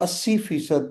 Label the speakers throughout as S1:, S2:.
S1: 80%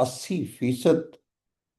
S1: 80%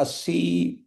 S1: 80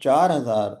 S1: 4,000,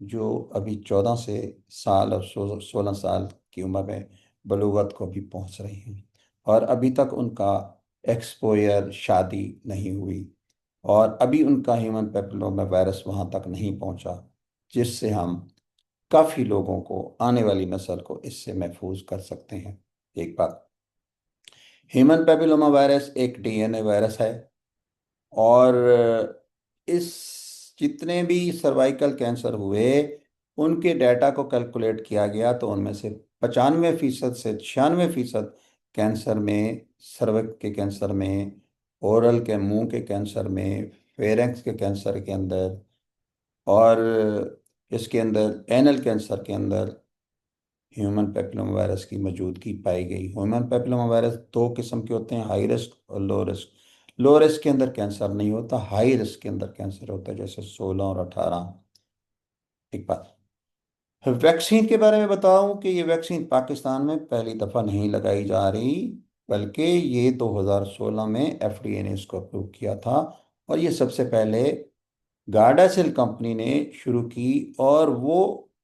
S1: جو ابھی 14 سال اور 16 سال کی عمر میں بلوغت کو بھی پہنچ رہی ہیں، اور ابھی تک ان کا ایکسپوئر شادی نہیں ہوئی، اور ابھی ان کا ہیومن پیپلوما وائرس وہاں تک نہیں پہنچا جس سے ہم کافی لوگوں کو، آنے والی نسل کو اس سے محفوظ کر سکتے ہیں۔ ایک بات، ہیومن پیپلوما وائرس ایک ڈی این اے وائرس ہے، اور اس جتنے بھی سروائیکل کینسر ہوئے ان کے ڈیٹا کو کیلکولیٹ کیا گیا تو ان میں سے 95% سے 96% کینسر میں، سروکس کے کینسر میں، اورل کے منہ کے کینسر میں، فیرنکس کے کینسر کے اندر، اور اس کے اندر اینل کینسر کے اندر ہیومن پیپلوما وائرس کی موجودگی پائی گئی۔ ہیومن پیپلوما وائرس دو قسم کے ہوتے ہیں، ہائی رسک اور لو رسک۔ لو رسک کے اندر کینسر نہیں ہوتا، ہائی رسک کے اندر کینسر ہوتا ہے، جیسے 16 اور 18۔ ایک بات، ویکسین کے بارے میں بتاؤں کہ یہ ویکسین پاکستان میں پہلی دفعہ نہیں لگائی جا رہی، بلکہ یہ 2016 میں ایف ڈی اے نے اس کو اپروو کیا تھا، اور یہ سب سے پہلے گارڈاسل کمپنی نے شروع کی، اور وہ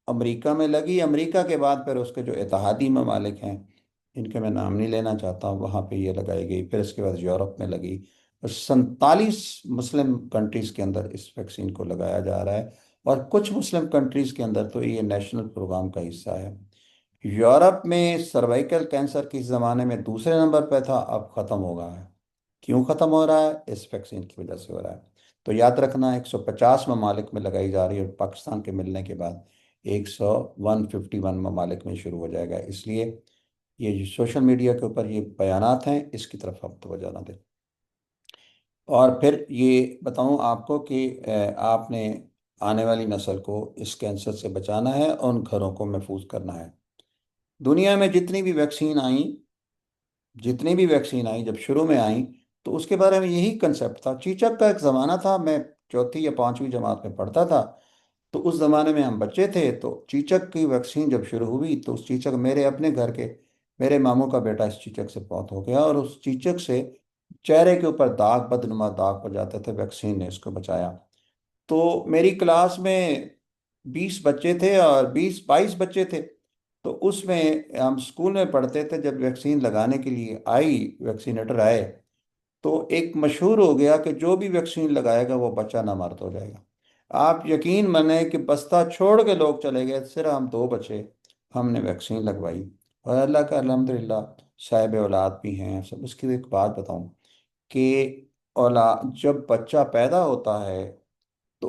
S1: امریکہ میں لگی۔ امریکہ کے بعد پھر اس کے جو اتحادی ممالک ہیں، جن کے میں نام نہیں لینا چاہتا ہوں، وہاں پہ یہ لگائی گئی، پھر اس کے بعد یورپ میں لگی، اور 47 مسلم کنٹریز کے اندر اس ویکسین کو لگایا جا رہا ہے، اور کچھ مسلم کنٹریز کے اندر تو یہ نیشنل پروگرام کا حصہ ہے۔ یورپ میں سروائیکل کینسر کس زمانے میں دوسرے نمبر پہ تھا، اب ختم ہو گیا ہے۔ کیوں ختم ہو رہا ہے؟ اس ویکسین کی وجہ سے ہو رہا ہے۔ تو یاد رکھنا، 150 ممالک میں لگائی جا رہی ہے، اور پاکستان کے ملنے کے بعد 151 ممالک میں شروع ہو جائے گا۔ اس لیے یہ جو سوشل میڈیا کے اوپر یہ بیانات ہیں، اس کی طرف آپ توجہ نہ دیں۔ اور پھر یہ بتاؤں آپ کو کہ آپ نے آنے والی نسل کو اس کینسر سے بچانا ہے اور ان گھروں کو محفوظ کرنا ہے۔ دنیا میں جتنی بھی ویکسین آئیں، جب شروع میں آئیں تو اس کے بارے میں یہی کنسیپٹ تھا۔ چیچک کا ایک زمانہ تھا، میں چوتھی یا پانچویں جماعت میں پڑھتا تھا، تو اس زمانے میں ہم بچے تھے، تو چیچک کی ویکسین جب شروع ہوئی تو اس چیچک، میرے اپنے گھر کے میرے ماموں کا بیٹا اس چیچک سے فوت ہو گیا، اور اس چیچک سے چہرے کے اوپر داغ، بدنما داغ پڑ جاتے تھے، ویکسین نے اس کو بچایا۔ تو میری کلاس میں 20 بچے تھے، اور 22 بچے تھے، تو اس میں ہم اسکول میں پڑھتے تھے، جب ویکسین لگانے کے لیے ویکسینیٹر آئے، تو ایک مشہور ہو گیا کہ جو بھی ویکسین لگائے گا وہ بچہ نامرد ہو جائے گا۔ آپ یقین مانیں کہ بستہ چھوڑ کے لوگ چلے گئے، صرف ہم دو بچے، ہم نے ویکسین لگوائی، اور اللہ کا الحمدللہ صاحب اولاد بھی ہیں سب۔ اس کی ایک بات بتاؤں کہ جب بچہ پیدا ہوتا ہے تو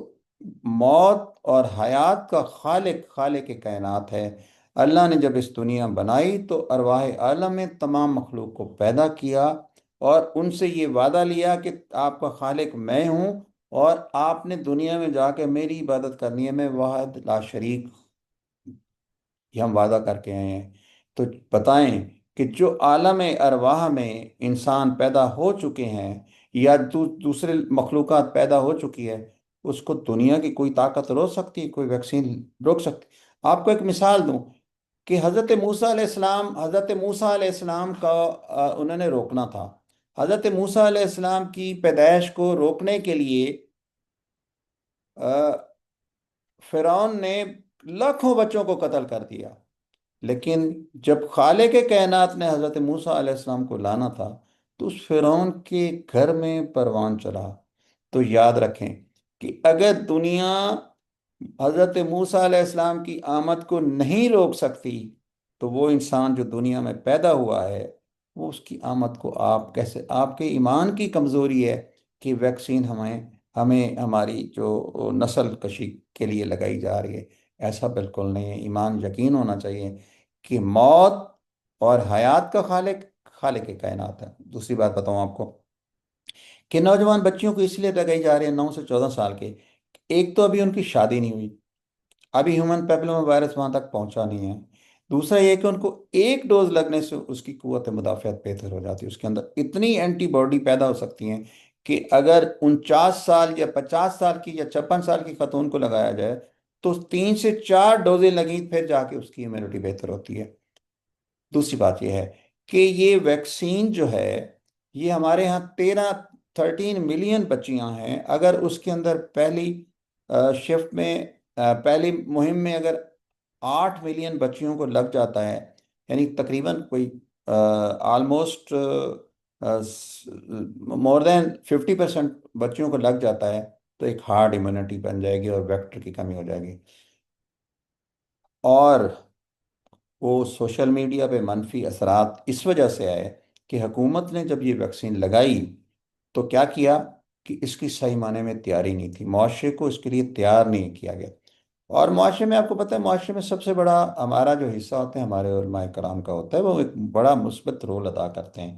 S1: موت اور حیات کا خالق کائنات ہے۔ اللہ نے جب اس دنیا بنائی تو ارواح عالم میں تمام مخلوق کو پیدا کیا، اور ان سے یہ وعدہ لیا کہ آپ کا خالق میں ہوں، اور آپ نے دنیا میں جا کے میری عبادت کرنی ہے، میں واحد لا شریک، یہ ہم وعدہ کر کے آئے ہیں۔ تو بتائیں کہ جو عالم ارواح میں انسان پیدا ہو چکے ہیں، یا دوسرے مخلوقات پیدا ہو چکی ہے، اس کو دنیا کی کوئی طاقت روک سکتی؟ کوئی ویکسین روک سکتی؟ آپ کو ایک مثال دوں کہ حضرت موسیٰ علیہ السلام کا انہوں نے روکنا تھا۔ حضرت موسیٰ علیہ السلام کی پیدائش کو روکنے کے لیے فرعون نے لاکھوں بچوں کو قتل کر دیا، لیکن جب خالق کائنات نے حضرت موسیٰ علیہ السلام کو لانا تھا تو اس فرعون کے گھر میں پروان چڑھا۔ تو یاد رکھیں کہ اگر دنیا حضرت موسیٰ علیہ السلام کی آمد کو نہیں روک سکتی، تو وہ انسان جو دنیا میں پیدا ہوا ہے، وہ اس کی آمد کو آپ کیسے؟ آپ کے ایمان کی کمزوری ہے کہ ویکسین ہمیں ہماری جو نسل کشی کے لیے لگائی جا رہی ہے۔ ایسا بالکل نہیں ہے۔ ایمان یقین ہونا چاہیے کہ موت اور حیات کا خالق کائنات ہے۔ دوسری بات بتاؤں آپ کو کہ نوجوان بچیوں کو اس لیے لگائی جا رہی ہے 9 سے 14 سال کے، ایک تو ابھی ان کی شادی نہیں ہوئی، ابھی ہیومن پیپلوما وائرس وہاں تک پہنچا نہیں ہے۔ دوسرا یہ کہ ان کو ایک ڈوز لگنے سے اس کی قوت مدافعت بہتر ہو جاتی ہے، اس کے اندر اتنی اینٹی باڈی پیدا ہو سکتی ہیں کہ اگر 49 سال یا 50 سال کی یا 56 سال کی خاتون کو لگایا جائے تو 3 سے 4 ڈوزیں لگیں، پھر جا کے اس کی امیونٹی بہتر ہوتی ہے۔ دوسری بات یہ ہے کہ یہ ویکسین جو ہے، یہ ہمارے ہاں 13 ملین بچیاں ہیں، اگر اس کے اندر پہلی شفٹ میں پہلی مہم میں اگر 8 ملین بچیوں کو لگ جاتا ہے، یعنی تقریباً کوئی آلموسٹ مور دین 50% بچیوں کو لگ جاتا ہے، تو ایک ہارڈ امیونٹی بن جائے گی اور ویکٹر کی کمی ہو جائے گی۔ اور وہ سوشل میڈیا پہ منفی اثرات اس وجہ سے آئے کہ حکومت نے جب یہ ویکسین لگائی تو کیا کیا کہ اس کی صحیح معنی میں تیاری نہیں تھی، معاشرے کو اس کے لیے تیار نہیں کیا گیا۔ اور معاشرے میں آپ کو پتہ ہے، معاشرے میں سب سے بڑا ہمارا جو حصہ ہوتا ہے ہمارے علماء کرام کا ہوتا ہے، وہ ایک بڑا مثبت رول ادا کرتے ہیں۔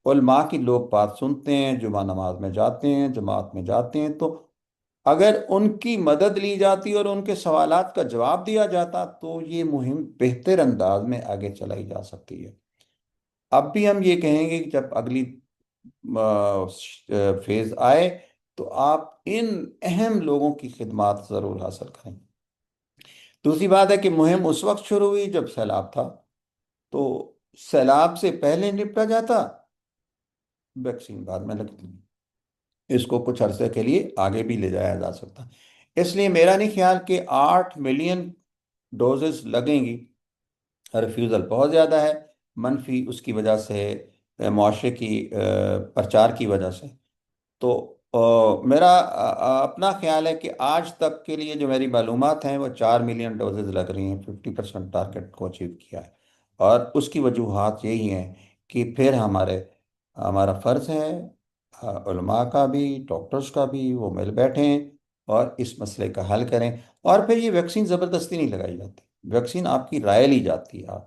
S1: علماء کی لوگ بات سنتے ہیں، جمعہ نماز میں جاتے ہیں، جماعت میں جاتے ہیں، تو اگر ان کی مدد لی جاتی اور ان کے سوالات کا جواب دیا جاتا تو یہ مہم بہتر انداز میں آگے چلائی جا سکتی ہے۔ اب بھی ہم یہ کہیں گے کہ جب اگلی فیز آئے تو آپ ان اہم لوگوں کی خدمات ضرور حاصل کریں۔ دوسری بات ہے کہ مہم اس وقت شروع ہوئی جب سیلاب تھا، تو سیلاب سے پہلے نپٹا جاتا، ویکسین بعد میں لگتی، اس کو کچھ عرصے کے لیے آگے بھی لے جایا جا سکتا۔ اس لیے میرا نہیں خیال کہ 8 ملین ڈوزز لگیں گی، ریفیوزل بہت زیادہ ہے، منفی اس کی وجہ سے، معاشرے کی پرچار کی وجہ سے۔ تو میرا اپنا خیال ہے کہ آج تک کے لیے جو میری معلومات ہیں وہ 4 ملین ڈوزز لگ رہی ہیں، 50% ٹارگٹ کو اچیو کیا ہے۔ اور اس کی وجوہات یہی ہیں کہ پھر ہمارا فرض ہے، علماء کا بھی، ڈاکٹرز کا بھی، وہ مل بیٹھیں اور اس مسئلے کا حل کریں۔ اور پھر یہ ویکسین زبردستی نہیں لگائی جاتی، ویکسین آپ کی رائے لی جاتی ہے۔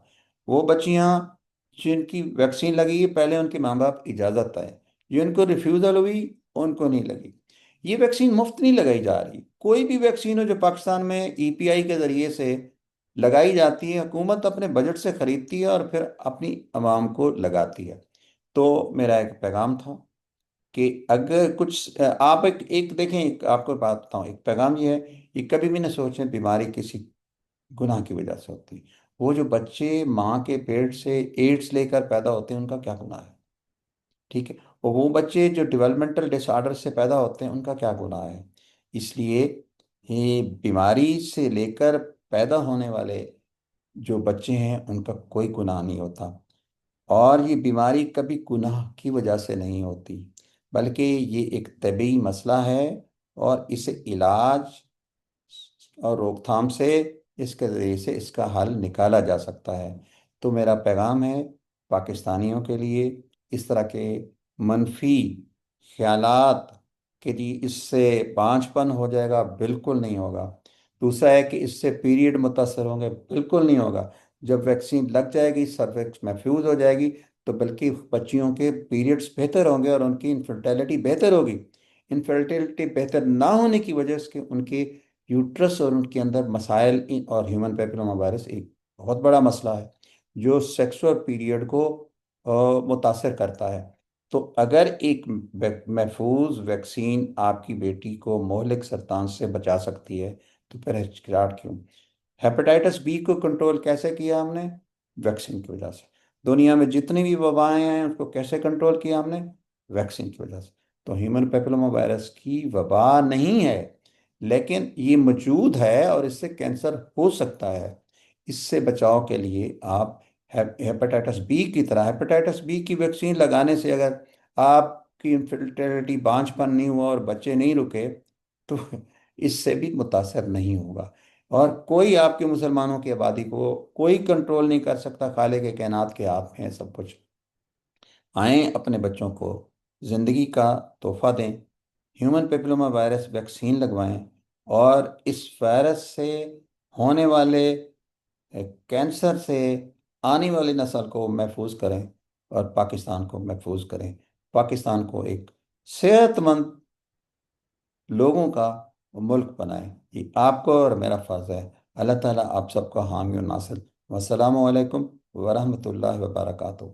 S1: وہ بچیاں جن کی ویکسین لگی ہے پہلے ان کے ماں باپ اجازت ہے، جن کو ریفیوزل ہوئی ان کو نہیں لگی۔ یہ ویکسین مفت نہیں لگائی جا رہی، کوئی بھی ویکسین ہو جو پاکستان میں ای پی آئی کے ذریعے سے لگائی جاتی ہے، حکومت اپنے بجٹ سے خریدتی ہے اور پھر اپنی عوام کو لگاتی ہے۔ تو میرا ایک پیغام تھا کہ اگر کچھ آپ ایک دیکھیں، آپ کو بات بتاؤں، ایک پیغام یہ ہے کہ کبھی بھی نہ سوچیں بیماری کسی گناہ کی وجہ سے ہوتی ہے۔ وہ جو بچے ماں کے پیٹ سے ایڈز لے کر پیدا ہوتے ہیں ان کا کیا گناہ ہے؟ ٹھیک ہے، اور وہ بچے جو ڈیولپمنٹل ڈس آرڈر سے پیدا ہوتے ہیں ان کا کیا گناہ ہے؟ اس لیے یہ بیماری سے لے کر پیدا ہونے والے جو بچے ہیں ان کا کوئی گناہ نہیں ہوتا، اور یہ بیماری کبھی گناہ کی وجہ سے نہیں ہوتی، بلکہ یہ ایک طبی مسئلہ ہے، اور اسے علاج اور روک تھام سے، اس کے ذریعے سے اس کا حل نکالا جا سکتا ہے۔ تو میرا پیغام ہے پاکستانیوں کے لیے، اس طرح کے منفی خیالات کہ جی اس سے بانجھ پن ہو جائے گا، بالکل نہیں ہوگا۔ دوسرا ہے کہ اس سے پیریڈ متاثر ہوں گے، بالکل نہیں ہوگا۔ جب ویکسین لگ جائے گی، سروکس محفوظ ہو جائے گی، تو بلکہ بچیوں کے پیریڈز بہتر ہوں گے اور ان کی انفرٹیلٹی بہتر ہوگی۔ انفرٹیلٹی بہتر نہ ہونے کی وجہ سے ان کے یوٹرس اور ان کے اندر مسائل، اور ہیومن پیپلوما وائرس ایک بہت بڑا مسئلہ ہے جو سیکس اور پیریڈ کو متاثر کرتا ہے۔ تو اگر ایک محفوظ ویکسین آپ کی بیٹی کو مہلک سرطان سے بچا سکتی ہے تو پھر ہچکچاہٹ کیوں؟ ہیپاٹائٹس بی کو کنٹرول کیسے کیا ہم نے؟ ویکسین کی وجہ سے۔ دنیا میں جتنی بھی وبائیں ہیں اس کو کیسے کنٹرول کیا ہم نے؟ ویکسین کی وجہ سے۔ تو ہیومن پیپلوما وائرس کی وبا نہیں ہے، لیکن یہ موجود ہے اور اس سے کینسر ہو سکتا ہے۔ اس سے بچاؤ کے لیے آپ ہیپاٹائٹس بی کی طرح، ہیپاٹائٹس بی کی ویکسین لگانے سے اگر آپ کی انفرٹیلٹی، بانجھ پن نہیں ہوا اور بچے نہیں رکے تو اس سے بھی متاثر نہیں ہوگا۔ اور کوئی آپ کے مسلمانوں کی آبادی کو کوئی کنٹرول نہیں کر سکتا، خالق کے کائنات کے ہاتھ میں ہے سب کچھ۔ آئیں اپنے بچوں کو زندگی کا تحفہ دیں، ہیومن پیپلوما وائرس ویکسین لگوائیں، اور اس وائرس سے ہونے والے کینسر سے آنے والی نسل کو محفوظ کریں اور پاکستان کو محفوظ کریں، پاکستان کو ایک صحت مند لوگوں کا ملک بنائیں۔ یہ آپ کو اور میرا فرض ہے۔ اللہ تعالیٰ آپ سب کا حامی و ناصر۔ والسلام علیکم ورحمۃ اللہ وبرکاتہ۔